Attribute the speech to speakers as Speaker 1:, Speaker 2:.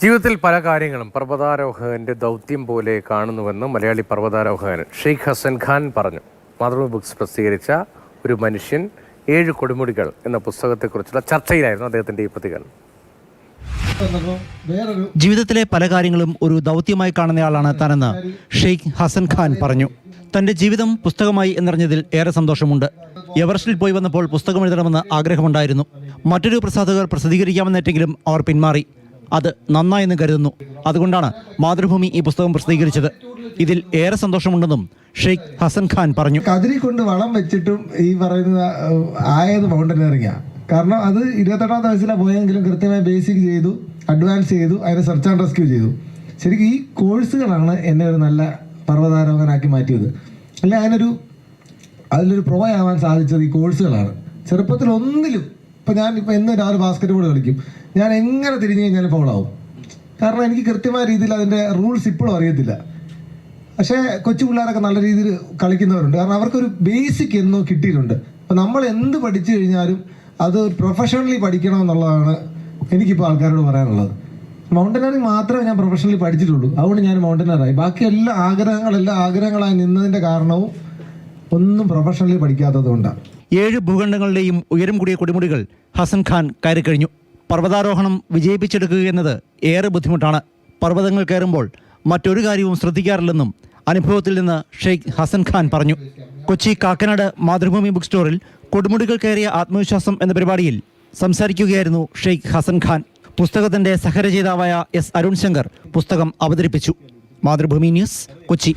Speaker 1: ജീവിതത്തിൽ പല കാര്യങ്ങളും പർവ്വതാരോഹകന്റെ ദൗത്യം പോലെ കാണുന്നുവെന്ന് മലയാളി പർവ്വതാരോഹകൻ ഷെയ്ഖ് ഹസൻ ഖാൻ പറഞ്ഞു. മാതൃഭൂമി ബുക്സ് പ്രസിദ്ധീകരിച്ച ഒരു മനുഷ്യൻ 7 കൊടുമുടികൾ എന്ന പുസ്തകത്തെക്കുറിച്ചുള്ള ചർച്ചയിലായിരുന്നു അദ്ദേഹത്തിന്റെ ഈ പ്രതികരണം.
Speaker 2: ജീവിതത്തിലെ പല കാര്യങ്ങളും ഒരു ദൗത്യമായി കാണുന്നയാളാണ് താനെന്ന് ഷെയ്ഖ് ഹസൻ ഖാൻ പറഞ്ഞു. തന്റെ ജീവിതം പുസ്തകമായി എന്നറിഞ്ഞതിൽ ഏറെ സന്തോഷമുണ്ട്. എവറസ്റ്റിൽ പോയി വന്നപ്പോൾ പുസ്തകം എഴുതണമെന്ന് ആഗ്രഹമുണ്ടായിരുന്നു. മറ്റൊരു പ്രസാധകർ പ്രസിദ്ധീകരിക്കാമെന്നേറ്റെങ്കിലും അവർ പിന്മാറി. അത് നന്നായെന്ന് കരുതുന്നു. അതുകൊണ്ടാണ് മാതൃഭൂമി ഈ പുസ്തകം പ്രസിദ്ധീകരിച്ചത്. ഇതിൽ ഏറെ സന്തോഷമുണ്ടെന്നും ഷെയ്ഖ് ഹസൻ ഖാൻ പറഞ്ഞു.
Speaker 3: കതിരി കൊണ്ട് വളം വെച്ചിട്ടും ഈ പറയുന്ന ആയത് മൗണ്ടനറിങ്ങാണ്. കാരണം അത് 28ാമത്തെ വയസ്സിലാണ് പോയെങ്കിലും കൃത്യമായി ബേസിക് ചെയ്തു, അഡ്വാൻസ് ചെയ്തു, അതിനെ സെർച്ച് ആൻഡ് റെസ്ക്യൂ ചെയ്തു. ശരിക്കും ഈ കോഴ്സുകളാണ് എന്നെ ഒരു നല്ല പർവ്വതാരോഹകനാക്കി മാറ്റിയത്. അല്ല, അതിലൊരു പ്രോ ആവാൻ സാധിച്ചത് ഈ കോഴ്സുകളാണ്. ചെറുപ്പത്തിൽ ഒന്നിലും ഇപ്പം എന്ന് രാവിലെ ബാസ്കറ്റ് ബോൾ കളിക്കും, ഞാൻ എങ്ങനെ തിരിഞ്ഞു കഴിഞ്ഞാലും ഫൗളാവും. കാരണം എനിക്ക് കൃത്യമായ രീതിയിൽ അതിൻ്റെ റൂൾസ് ഇപ്പോഴും അറിയത്തില്ല. പക്ഷേ കൊച്ചു പിള്ളേരൊക്കെ നല്ല രീതിയിൽ കളിക്കുന്നവരുണ്ട്. കാരണം അവർക്കൊരു ബേസിക് എന്നോ കിട്ടിയിട്ടുണ്ട്. അപ്പം നമ്മൾ എന്ത് പഠിച്ചു കഴിഞ്ഞാലും അത് പ്രൊഫഷണലി പഠിക്കണം എന്നുള്ളതാണ് എനിക്കിപ്പോൾ ആൾക്കാരോട് പറയാനുള്ളത്. മൗണ്ടനറിങ് മാത്രമേ ഞാൻ പ്രൊഫഷണലി പഠിച്ചിട്ടുള്ളൂ. അതുകൊണ്ട് ഞാൻ മൗണ്ടനറായി. ബാക്കി എല്ലാ ആഗ്രഹങ്ങളായി നിന്നതിൻ്റെ കാരണവും ഒന്നും പ്രൊഫഷണലി പഠിക്കാത്തത് കൊണ്ടാണ്.
Speaker 2: 7 ഭൂഖണ്ഡങ്ങളുടെയും ഉയരം കൂടിയ കൊടുമുടികൾ ഹസൻ ഖാൻ കയറി കഴിഞ്ഞു. പർവ്വതാരോഹണം വിജയിപ്പിച്ചെടുക്കുക എന്നത് ഏറെ ബുദ്ധിമുട്ടാണ്. പർവ്വതങ്ങൾ കയറുമ്പോൾ മറ്റൊരു കാര്യവും ശ്രദ്ധിക്കാറില്ലെന്നും അനുഭവത്തിൽ നിന്ന് ഷെയ്ഖ് ഹസൻ ഖാൻ പറഞ്ഞു. കൊച്ചി കാക്കനാട് മാതൃഭൂമി ബുക്ക് സ്റ്റോറിൽ കൊടുമുടികൾ കയറിയ ആത്മവിശ്വാസം എന്ന പരിപാടിയിൽ സംസാരിക്കുകയായിരുന്നു ഷെയ്ഖ് ഹസൻ ഖാൻ. പുസ്തകത്തിന്റെ സഹരചയിതാവായ എസ് അരുൺ ശങ്കർ പുസ്തകം അവതരിപ്പിച്ചു. മാതൃഭൂമി ന്യൂസ്, കൊച്ചി.